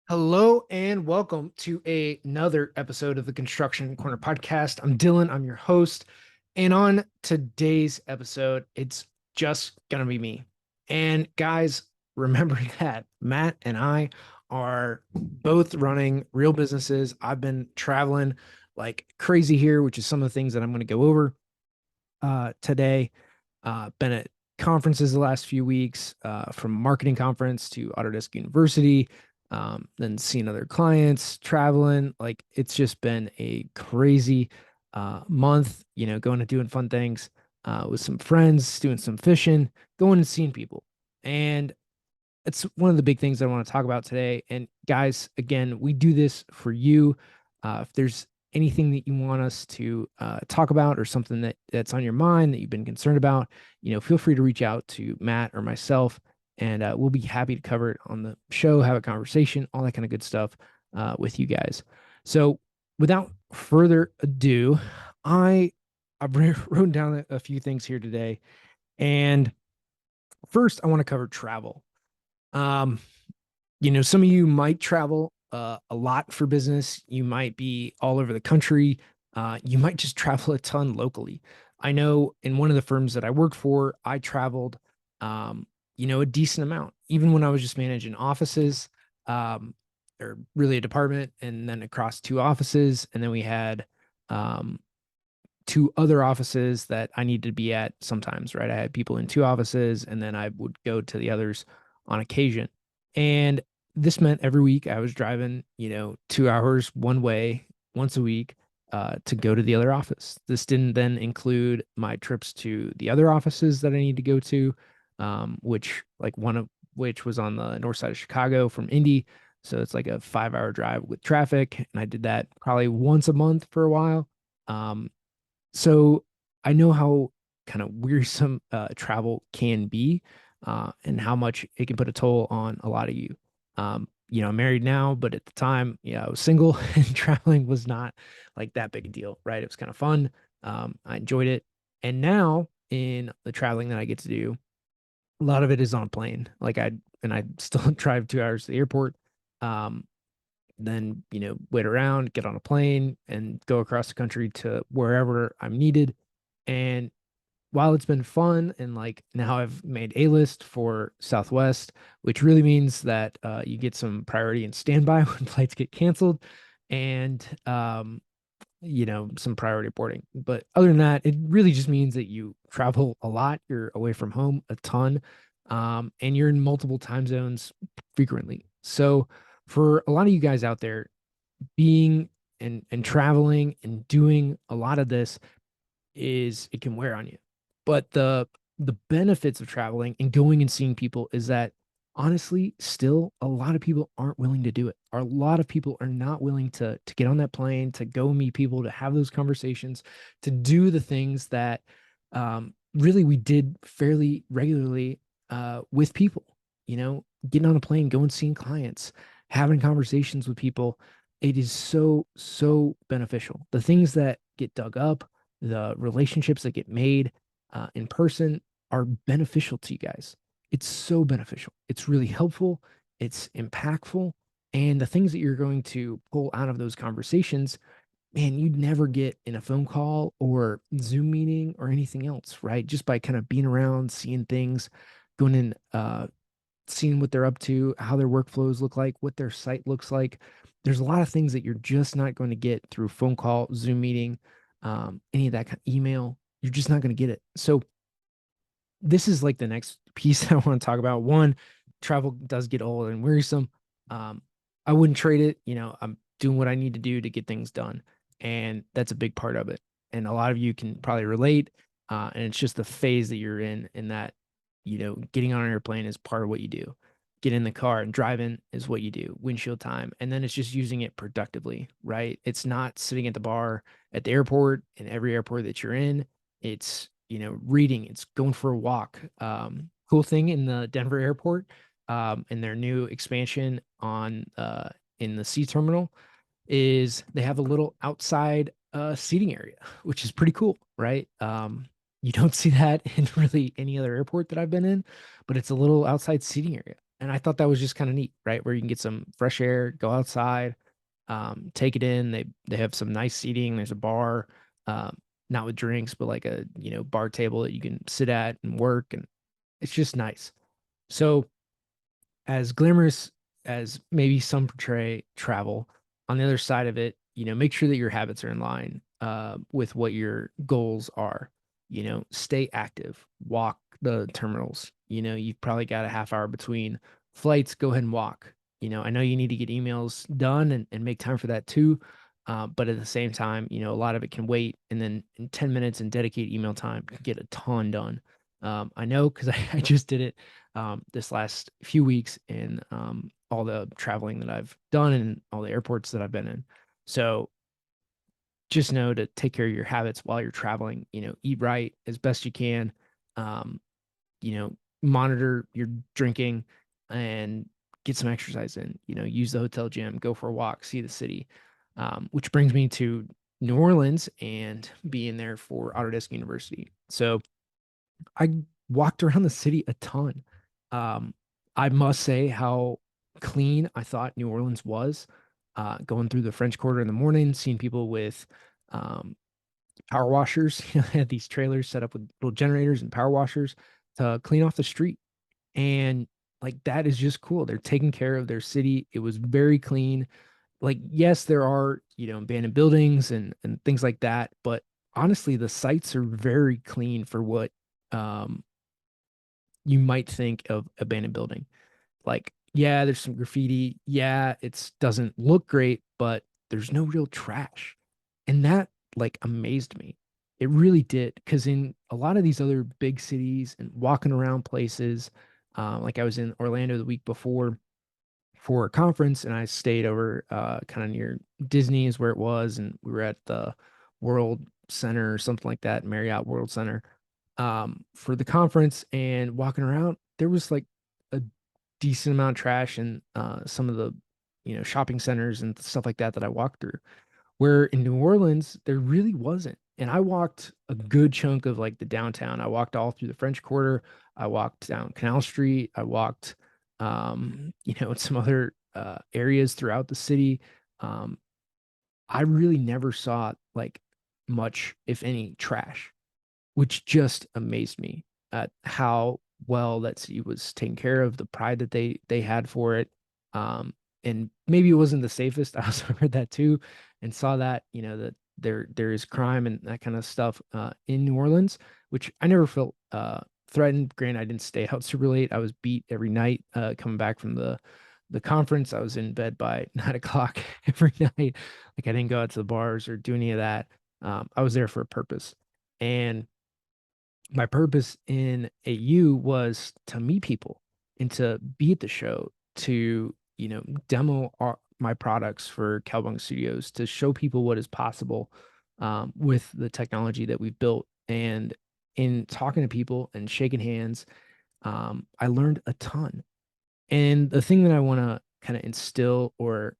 Hello and welcome to another episode of the Construction Corner podcast. I'm Dylan, I'm your host. And on today's episode, it's just going to be me. And guys, remember that Matt and I are both running real businesses. I've been traveling like crazy here, which is some of the things that I'm going to go over today. Been at conferences the last few weeks, from marketing conference to Autodesk University, then seeing other clients, traveling. Like it's just been a crazy month, going and doing fun things with some friends, doing some fishing, going and seeing people. And it's one of the big things I want to talk about today. And guys, again, we do this for you. If there's anything that you want us to talk about or something that's on your mind that you've been concerned about, feel free to reach out to Matt or myself, and we'll be happy to cover it on the show, have a conversation, all that kind of good stuff with you guys. So, without further ado, I've written down a few things here today, and first, I want to cover travel. Um, some of you might travel a lot for business. You might be all over the country. You might just travel a ton locally. I know in one of the firms that I worked for, I traveled, a decent amount, even when I was just managing offices, um, or really a department, and then across two offices. And then we had um, two other offices that I needed to be at sometimes, right? I had people in two offices, and then I would go to the others on occasion. And this meant every week I was driving, 2 hours one way once a week to go to the other office. This didn't then include my trips to the other offices that I need to go to, which like one of which was on the north side of Chicago from Indy. So it's like a 5 hour drive with traffic. And I did that probably once a month for a while. So I know how kind of wearisome travel can be, and how much it can put a toll on a lot of you. I'm married now, but at the time, yeah, I was single and traveling was not like that big a deal, right? It was kind of fun. I enjoyed it. And now in the traveling that I get to do, a lot of it is on a plane. I still drive 2 hours to the airport. Um, then, wait around, get on a plane, and go across the country to wherever I'm needed. And while it's been fun, and like now I've made a list for Southwest, which really means that you get some priority and standby when flights get canceled, and some priority boarding. But other than that, it really just means that you travel a lot, you're away from home a ton, and you're in multiple time zones frequently. So for a lot of you guys out there, being and traveling and doing a lot of this it can wear on you. But the benefits of traveling and going and seeing people is that honestly, still a lot of people aren't willing to do it. A lot of people are not willing to get on that plane, to go meet people, to have those conversations, to do the things that really we did fairly regularly with people. Getting on a plane, going seeing clients, having conversations with people. It is so beneficial. The things that get dug up, the relationships that get made in person are beneficial to you guys. It's so beneficial. It's really helpful. It's impactful. And the things that you're going to pull out of those conversations, man, you'd never get in a phone call or Zoom meeting or anything else, right? Just by kind of being around, seeing things, going in, seeing what they're up to, how their workflows look like, what their site looks like. There's a lot of things that you're just not going to get through phone call, Zoom meeting, any of that kind of email. You're just not going to get it. So this is like the next piece I want to talk about. One, travel does get old and wearisome. Um, I wouldn't trade it. I'm doing what I need to do to get things done, and that's a big part of it. And a lot of you can probably relate. And it's just the phase that you're in that, getting on an airplane is part of what you do. Get in the car and driving is what you do, windshield time. And then it's just using it productively, right? It's not sitting at the bar at the airport, in every airport that you're in. It's, reading, it's going for a walk. Cool thing in the Denver airport, in their new expansion in the C terminal, is they have a little outside seating area, which is pretty cool, right? You don't see that in really any other airport that I've been in, but it's a little outside seating area. And I thought that was just kind of neat, right? Where you can get some fresh air, go outside, take it in. They have some nice seating. There's a bar, um, not with drinks, but like a, bar table that you can sit at and work, and it's just nice. So as glamorous as maybe some portray travel, on the other side of it, make sure that your habits are in line with what your goals are. Stay active, walk the terminals. You've probably got a half hour between flights. Go ahead and walk. I know you need to get emails done and make time for that too. But at the same time, a lot of it can wait. And then in 10 minutes and dedicated email time, you can get a ton done. I know because I just did it this last few weeks in all the traveling that I've done and all the airports that I've been in. So just know to take care of your habits while you're traveling, eat right as best you can, um, monitor your drinking and get some exercise in, use the hotel gym, go for a walk, see the city. Which brings me to New Orleans and being there for Autodesk University. So I walked around the city a ton. Um, I must say how clean I thought New Orleans was. Going through the French Quarter in the morning, seeing people with um, power washers. They had these trailers set up with little generators and power washers to clean off the street. And like that is just cool. They're taking care of their city. It was very clean. Like, yes, there are, abandoned buildings and things like that, but honestly, the sites are very clean for what um you might think of abandoned building. Like, yeah, there's some graffiti. Yeah, it doesn't look great, but there's no real trash. And that like amazed me. It really did. Because in a lot of these other big cities and walking around places, like I was in Orlando the week before for a conference and I stayed over kind of near Disney is where it was. And we were at the World Center or something like that, Marriott World Center, for the conference. And walking around, there was like a decent amount of trash in some of the shopping centers and stuff like that that I walked through. Where in New Orleans there really wasn't. And I walked a good chunk of like the downtown. I walked all through the French Quarter. I walked down Canal Street. I walked in some other areas throughout the city. Um, I really never saw like much, if any, trash, which just amazed me at how well that city was taken care of, the pride that they had for it. Um, and maybe it wasn't the safest. I also heard that too, and saw that that there is crime and that kind of stuff in New Orleans, which I never felt threatened. Granted, I didn't stay out super late. I was beat every night coming back from the conference. I was in bed by 9 o'clock every night. Like I didn't go out to the bars or do any of that. I was there for a purpose. And my purpose in AU was to meet people and to be at the show, to, demo my products for Cowbung Studios, to show people what is possible with the technology that we've built. And in talking to people and shaking hands, I learned a ton. And the thing that I want to kind of instill, or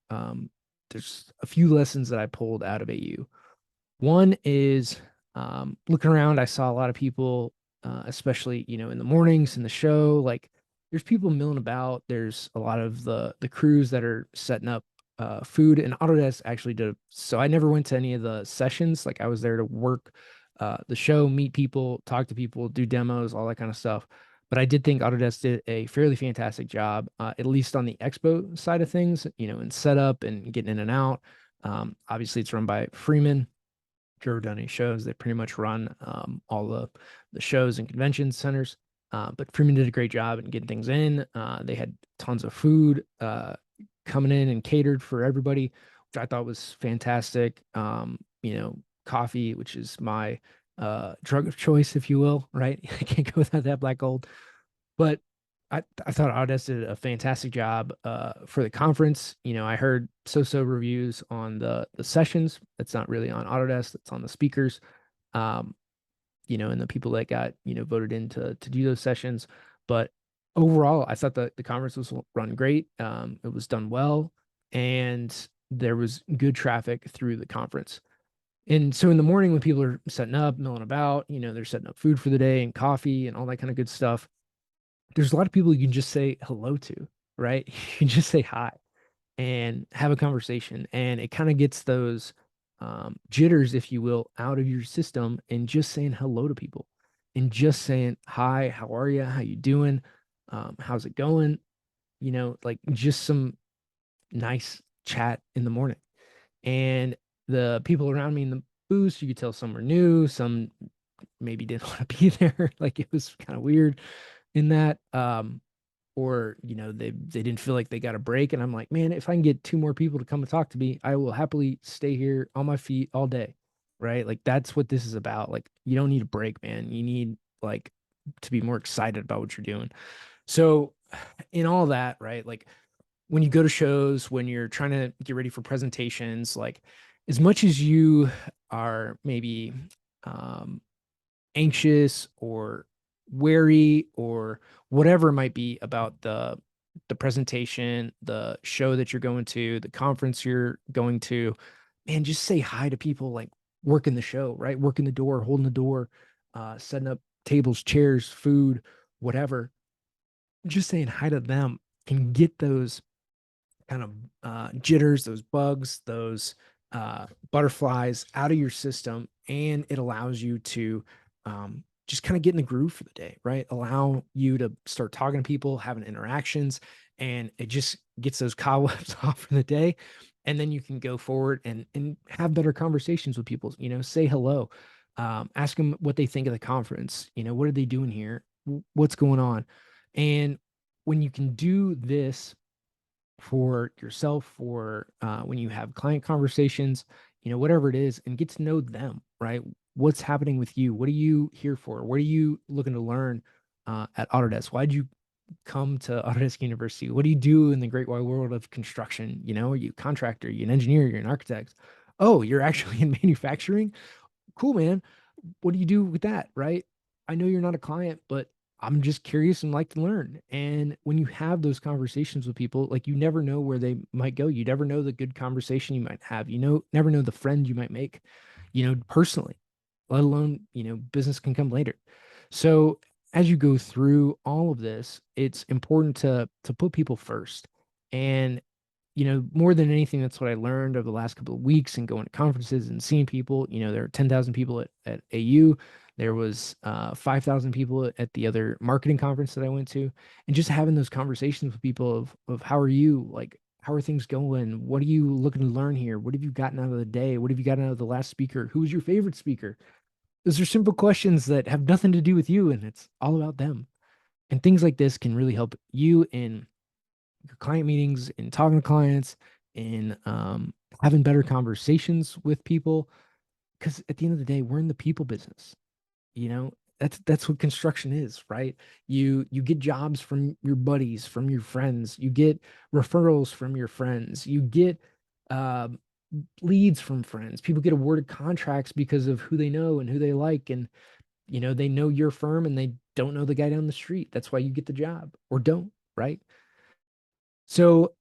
there's a few lessons that I pulled out of AU. One is looking around, I saw a lot of people, especially, in the mornings in the show, like there's people milling about. There's a lot of the crews that are setting up food, and Autodesk actually did. So I never went to any of the sessions. Like I was there to work the show, meet people, talk to people, do demos, all that kind of stuff. But I did think Autodesk did a fairly fantastic job, at least on the expo side of things, in setup and getting in and out. Obviously, it's run by Freeman. If you've ever done any shows, they pretty much run all the shows and convention centers. But Freeman did a great job in getting things in. They had tons of food coming in and catered for everybody, which I thought was fantastic. Coffee, which is my drug of choice, if you will, right? I can't go without that black gold. But I thought Autodesk did a fantastic job for the conference. I heard so-so reviews on the sessions. That's not really on Autodesk. That's on the speakers. Um, and the people that got, voted in to do those sessions. But overall, I thought the conference was run great. It was done well, and there was good traffic through the conference. And so in the morning when people are setting up, milling about, they're setting up food for the day and coffee and all that kind of good stuff, there's a lot of people you can just say hello to. right? You just say hi and have a conversation, and it kind of gets those jitters, if you will, out of your system, and just saying hello to people and just saying hi, how are you, how you doing, how's it going, like just some nice chat in the morning. And the people around me in the booth, you could tell some were new, some maybe didn't want to be there. Like it was kind of weird in that. Or they didn't feel like they got a break. And I'm like, man, if I can get two more people to come and talk to me, I will happily stay here on my feet all day. Right? Like that's what this is about. Like you don't need a break, man. You need like to be more excited about what you're doing. So in all that, right? Like when you go to shows, when you're trying to get ready for presentations, like as much as you are maybe um, anxious or wary or whatever it might be about the presentation, the show that you're going to, the conference you're going to, man, just say hi to people like working the show, right? Working the door, holding the door, setting up tables, chairs, food, whatever. Just saying hi to them can get those kind of jitters, those bugs, those butterflies out of your system, and it allows you to just kind of get in the groove for the day, right? Allow you to start talking to people, having interactions, and it just gets those cobwebs off for the day. And then you can go forward and have better conversations with people. Say hello, ask them what they think of the conference. What are they doing here? What's going on? And when you can do this for yourself, for when you have client conversations, whatever it is, and get to know them, right? What's happening with you? What are you here for? What are you looking to learn at Autodesk? Why did you come to Autodesk University? What do you do in the great wide world of construction? Are you a contractor? Are you an engineer? You're an architect? Oh, you're actually in manufacturing? Cool, man. What do you do with that? Right. I know you're not a client, but I'm just curious and like to learn. And when you have those conversations with people, like you never know where they might go. You never know the good conversation you might have. Never know the friend you might make, personally, let alone, business can come later. So as you go through all of this, it's important to put people first. And more than anything, that's what I learned over the last couple of weeks and going to conferences and seeing people. There are 10,000 people at AU. There was 5,000 people at the other marketing conference that I went to. And just having those conversations with people of how are you? Like, how are things going? What are you looking to learn here? What have you gotten out of the day? What have you gotten out of the last speaker? Who was your favorite speaker? Those are simple questions that have nothing to do with you, and it's all about them. And things like this can really help you in your client meetings, in talking to clients, in having better conversations with people. Because at the end of the day, we're in the people business. You know, that's what construction is, right? You get jobs from your buddies, from your friends. You get referrals from your friends. You get uh, leads from friends. People get awarded contracts because of who they know and who they like, and they know your firm and they don't know the guy down the street. That's why you get the job or don't, right? So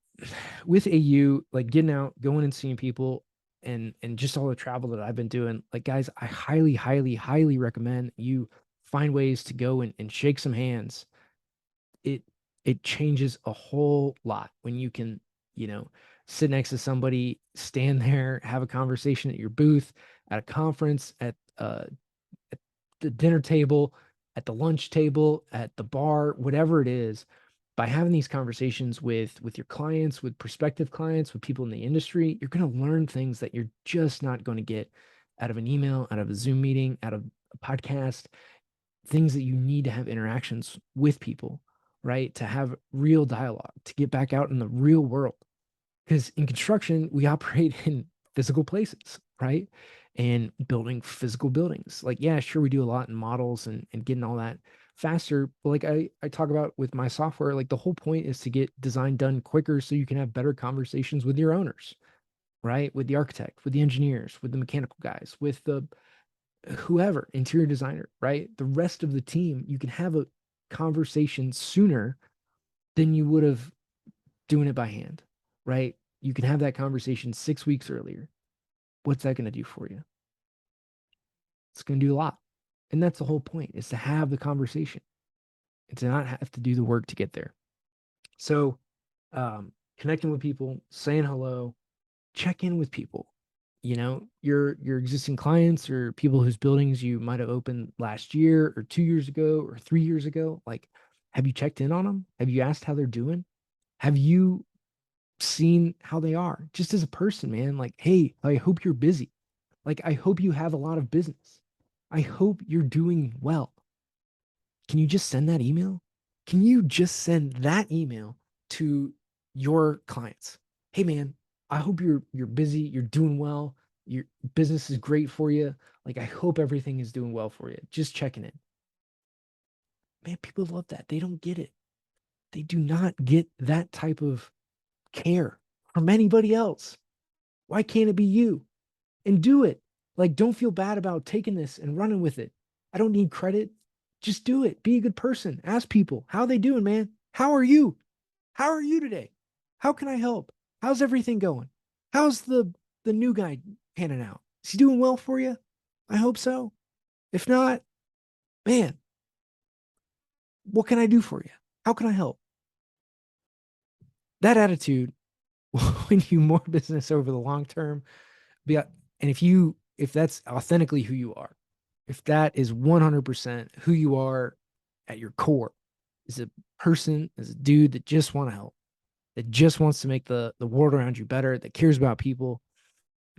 with AU, like getting out, going and seeing people and just all the travel that I've been doing, like guys, I highly, highly, highly recommend you find ways to go and shake some hands. It it changes a whole lot when you can, you know, sit next to somebody, stand there, have a conversation at your booth, at a conference, at the dinner table, at the lunch table, at the bar, whatever it is, by having these conversations with your clients, with prospective clients, with people in the industry, you're going to learn things that you're just not going to get out of an email, out of a Zoom meeting, out of a podcast, things that you need to have interactions with people, right? To have real dialogue, to get back out in the real world. Because in construction, we operate in physical places, right? And building physical buildings. Like, yeah, sure, we do a lot in models and getting all that faster. But like I talk about with my software, like the whole point is to get design done quicker so you can have better conversations with your owners, right? With the architect, with the engineers, with the mechanical guys, with the whoever, interior designer, right? The rest of the team, you can have a conversation sooner than you would have doing it by hand, right? You can have that conversation 6 weeks earlier. What's that going to do for you? It's going to do a lot. And that's the whole point is to have the conversation and to not have to do the work to get there. So Connecting with people, saying hello, check in with people. Your existing clients or people whose buildings you might have opened last year or 2 years ago or 3 years ago. Like, have you checked in on them? Have you asked how they're doing? Have you seen how they are just as a person, man? Like, hey, I hope you're busy. Like, I hope you have a lot of business. I hope you're doing well. Can you just send that email? Can you just send that email to your clients? Hey man, I hope you're busy, you're doing well, your business is great for you. Like I hope everything is doing well for you. Just checking in. Man, people love that. They don't get it. They do not get that type of care from anybody else. Why can't it be you? And do it. Like, don't feel bad about taking this and running with it. I don't need credit. Just do it. Be a good person. Ask people, how they doing, man? How are you? How are you today? How can I help? How's everything going? How's the new guy panning out? Is he doing well for you? I hope so. If not, man, what can I do for you? How can I help? That attitude will win you more business over the long term. And if that's authentically who you are, if that is 100% who you are at your core, is a person, is a dude that just want to help, that just wants to make the world around you better, that cares about people,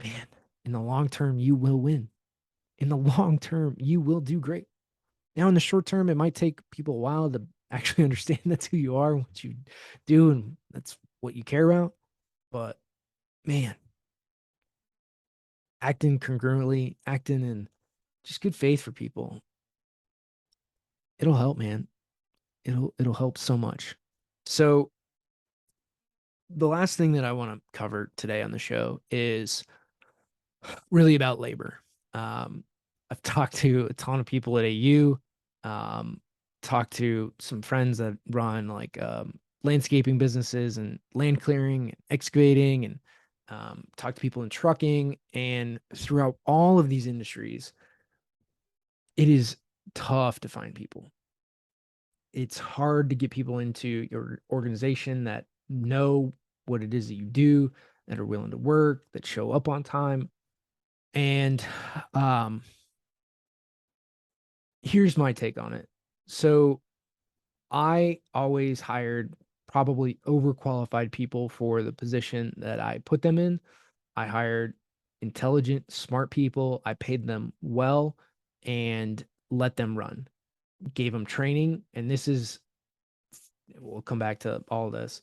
man, in the long term, you will win. In the long term, you will do great. Now, in the short term, it might take people a while to actually understand that's who you are, what you do, and that's what you care about. But man, acting congruently, acting in just good faith for people, it'll help, man. It'll help so much. So the last thing that I want to cover today on the show is really about labor. Um, I've talked to a ton of people at AU, talked to some friends that run like landscaping businesses and land clearing, and excavating, and talked to people in trucking. And throughout all of these industries, it is tough to find people. It's hard to get people into your organization that know what it is that you do, that are willing to work, that show up on time. And um, here's my take on it. So I always hired probably overqualified people for the position that I put them in. I hired intelligent, smart people. I paid them well and let them run, gave them training. And this is, we'll come back to all this.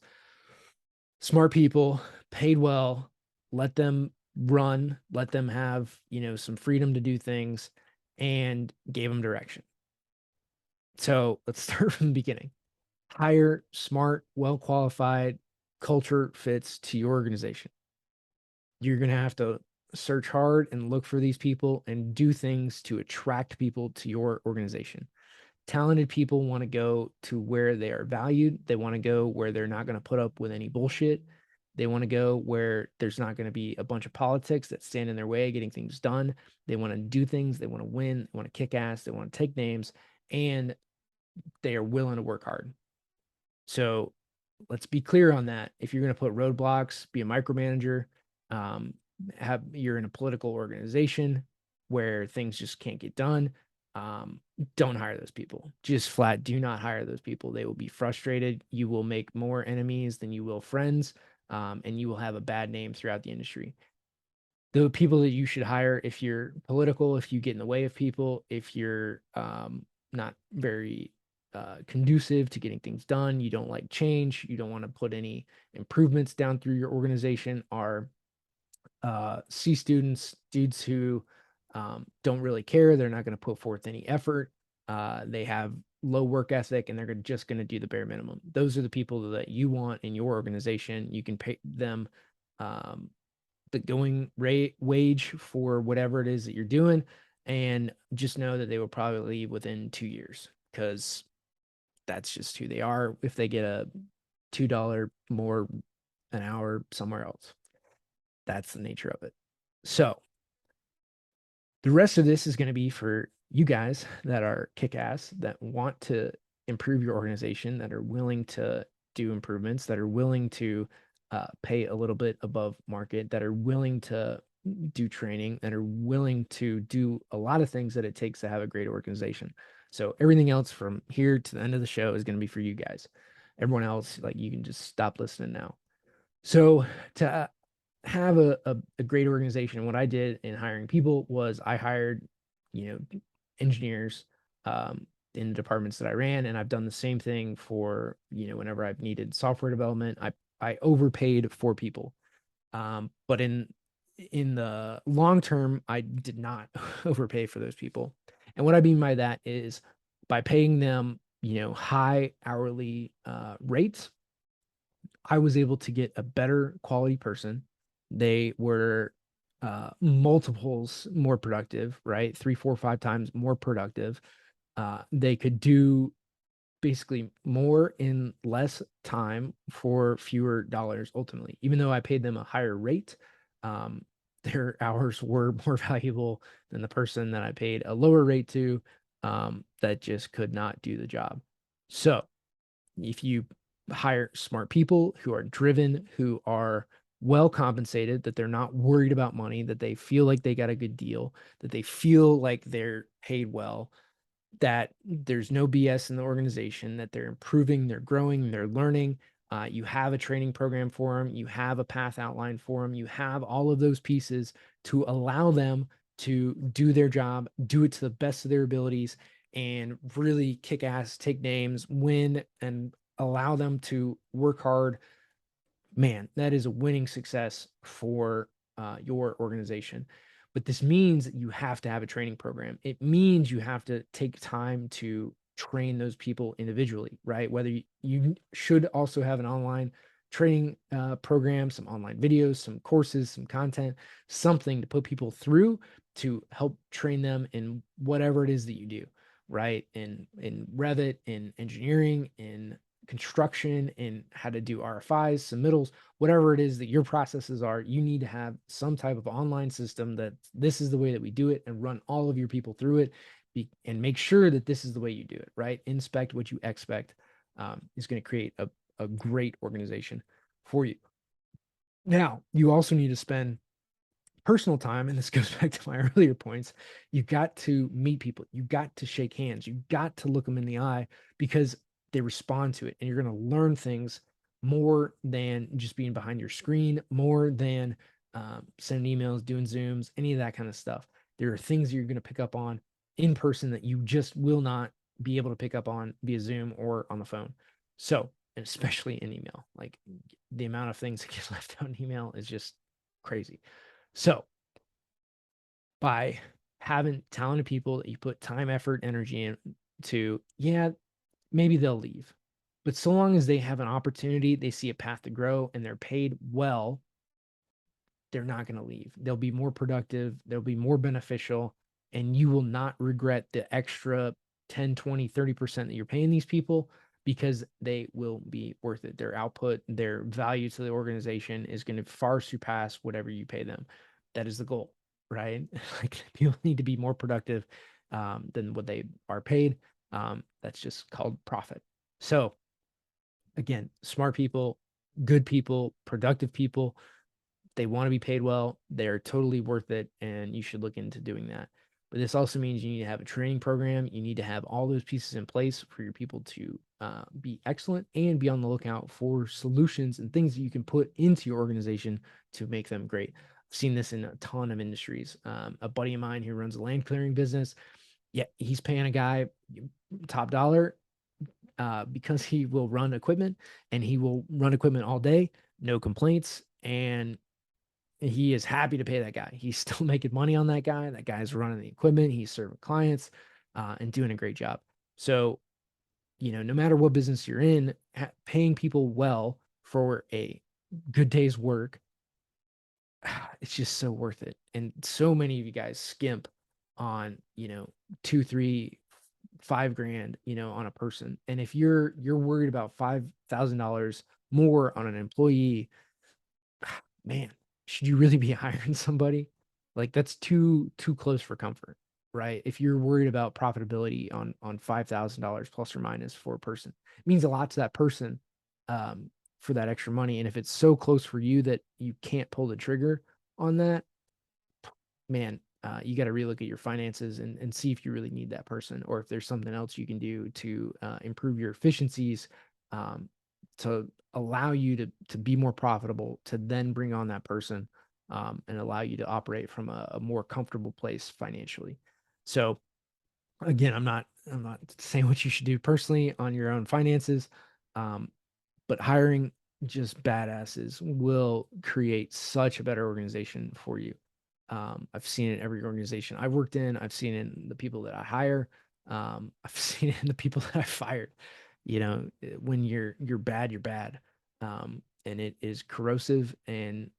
Smart people, paid well, let them run, let them have, some freedom to do things, and gave them direction. So let's start from the beginning. Hire smart, well qualified, culture fits to your organization. You're going to have to search hard and look for these people and do things to attract people to your organization. Talented people want to go to where they are valued. They want to go where they're not going to put up with any bullshit. They want to go where there's not going to be a bunch of politics that stand in their way getting things done. They want to do things. They want to win. They want to kick ass. They want to take names, and they are willing to work hard. So let's be clear on that. If you're going to put roadblocks, be a micromanager, um, you're in a political organization where things just can't get done, don't hire those people. Just flat do not hire those people. They will be frustrated. You will make more enemies than you will friends, and you will have a bad name throughout the industry. The people that you should hire, if you're political, if you get in the way of people, if you're not very conducive to getting things done, you don't like change, you don't want to put any improvements down through your organization, are C students, dudes who don't really care. They're not going to put forth any effort. They have low work ethic and they're just going to do the bare minimum. Those are the people that you want in your organization. You can pay them the going rate wage for whatever it is that you're doing, and just know that they will probably leave within 2 years because that's just who they are if they get a $2 more an hour somewhere else. That's the nature of it. So the rest of this is going to be for you guys that are kick ass, that want to improve your organization, that are willing to do improvements, that are willing to pay a little bit above market, that are willing to do training, that are willing to do a lot of things that it takes to have a great organization. So everything else from here to the end of the show is going to be for you guys. Everyone else, like, you can just stop listening now. So to have a great organization, what I did in hiring people was I hired, engineers in the departments that I ran, and I've done the same thing for, whenever I've needed software development. I overpaid for people. But in the long term, I did not overpay for those people. And what I mean by that is by paying them, high hourly rates, I was able to get a better quality person. They were multiples more productive, right? 3, 4, 5 times more productive. They could do basically more in less time for fewer dollars ultimately. Even though I paid them a higher rate, um, their hours were more valuable than the person that I paid a lower rate to, that just could not do the job. So if you hire smart people who are driven, who are well compensated, that they're not worried about money, that they feel like they got a good deal, that they feel like they're paid well, that there's no BS in the organization, that they're improving, they're growing, they're learning. You have a training program for them, you have a path outline for them, you have all of those pieces to allow them to do their job, do it to the best of their abilities, and really kick ass, take names, win, and allow them to work hard. Man, that is a winning success for your organization. But this means that you have to have a training program. It means you have to take time to train those people individually, right? Whether you should also have an online training program, some online videos, some courses, some content, something to put people through to help train them in whatever it is that you do, right? In Revit, in engineering, in construction, in how to do RFIs, submittals, whatever it is that your processes are, you need to have some type of online system that this is the way that we do it, and run all of your people through it, and make sure that this is the way you do it, right? Inspect what you expect, is going to create a great organization for you. Now, you also need to spend personal time, and this goes back to my earlier points. You got to meet people, you got to shake hands, you got to look them in the eye, because they respond to it, and you're going to learn things more than just being behind your screen, more than sending emails, doing Zooms, any of that kind of stuff. There are things you're going to pick up on in person that you just will not be able to pick up on via Zoom or on the phone. So, and especially in email, like, the amount of things that get left out in email is just crazy. So by having talented people that you put time, effort, energy in to, yeah, maybe they'll leave. But so long as they have an opportunity, they see a path to grow, and they're paid well, they're not going to leave. They'll be more productive, they'll be more beneficial, and you will not regret the extra 10, 20, 30% that you're paying these people, because they will be worth it. Their output, their value to the organization is going to far surpass whatever you pay them. That is the goal, right? Like, people need to be more productive than what they are paid. That's just called profit. So again, smart people, good people, productive people, they want to be paid well, they're totally worth it, and you should look into doing that. But this also means you need to have a training program. You need to have all those pieces in place for your people to be excellent, and be on the lookout for solutions and things that you can put into your organization to make them great. I've seen this in a ton of industries. A buddy of mine who runs a land clearing business, yeah, he's paying a guy top dollar because he will run equipment, and he will run equipment all day, no complaints, and he is happy to pay that guy. He's still making money on that guy. That guy's running the equipment. He's serving clients and doing a great job. So, no matter what business you're in, paying people well for a good day's work, it's just so worth it. And so many of you guys skimp on, 2, 3, 5 grand, on a person. And if you're worried about $5,000 more on an employee, man, should you really be hiring somebody? Like, that's too close for comfort, right? If you're worried about profitability on $5,000 plus or minus for a person, it means a lot to that person. for that extra money. And if it's so close for you that you can't pull the trigger on that, man, you got to relook at your finances and see if you really need that person, or if there's something else you can do to improve your efficiencies, um, to allow you to be more profitable, to then bring on that person, and allow you to operate from a more comfortable place financially. So again, I'm not saying what you should do personally on your own finances, um, but hiring just badasses will create such a better organization for you. I've seen it in every organization I've worked in. I've seen it in the people that I hire. I've seen it in the people that I fired. When you're bad, you're bad, and it is corrosive and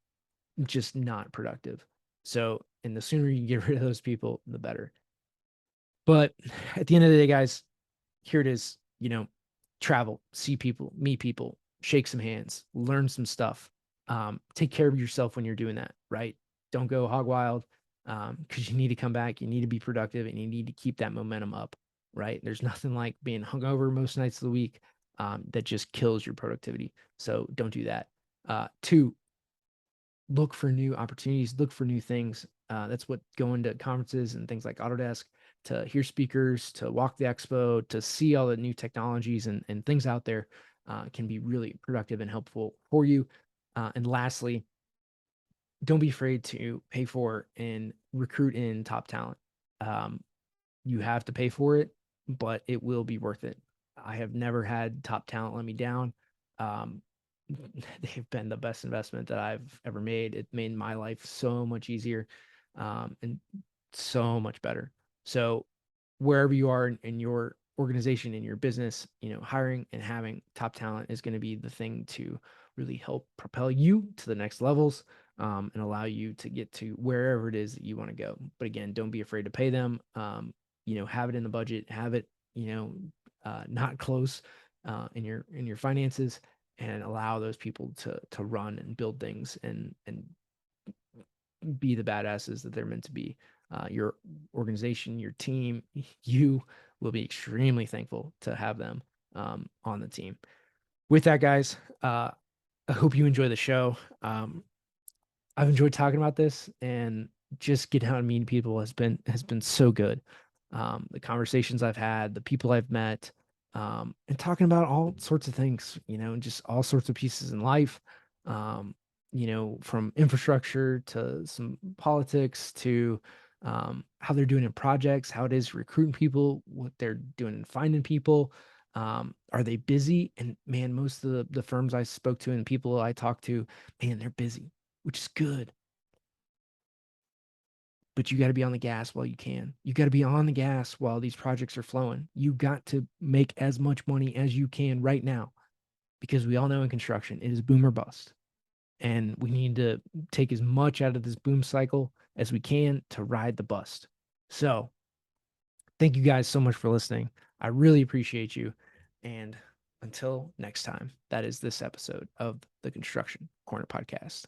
just not productive. So, and the sooner you get rid of those people, the better. But at the end of the day, guys, here it is. Travel, see people, meet people, shake some hands, learn some stuff. Take care of yourself when you're doing that, right? Don't go hog wild, because you need to come back. You need to be productive, and you need to keep that momentum up, right? There's nothing like being hungover most nights of the week, that just kills your productivity. So don't do that. Two, look for new opportunities, look for new things. That's what going to conferences and things like Autodesk, to hear speakers, to walk the expo, to see all the new technologies and things out there, can be really productive and helpful for you. And lastly, don't be afraid to pay for and recruit in top talent. Um, you have to pay for it, but it will be worth it. I have never had top talent let me down. Um, they've been the best investment that I've ever made. It made my life so much easier, and so much better. So wherever you are in your organization, in your business, hiring and having top talent is going to be the thing to really help propel you to the next levels, and allow you to get to wherever it is that you want to go. But again, don't be afraid to pay them. Have it in the budget, have it, not close, in your finances, and allow those people to run and build things and be the badasses that they're meant to be. Your organization, your team, you will be extremely thankful to have them, on the team. With that, guys, I hope you enjoy the show. I've enjoyed talking about this, and just getting out and meeting people has been so good. The conversations I've had, the people I've met, and talking about all sorts of things, just all sorts of pieces in life, from infrastructure to some politics to, how they're doing in projects, how it is recruiting people, what they're doing in finding people. Are they busy? And man, most of the firms I spoke to and people I talked to, man, they're busy, which is good. But you got to be on the gas while you can. You got to be on the gas while these projects are flowing. You got to make as much money as you can right now, because we all know in construction it is boom or bust. And we need to take as much out of this boom cycle as we can to ride the bust. So, thank you guys so much for listening. I really appreciate you. And until next time, that is this episode of the Construction Corner Podcast.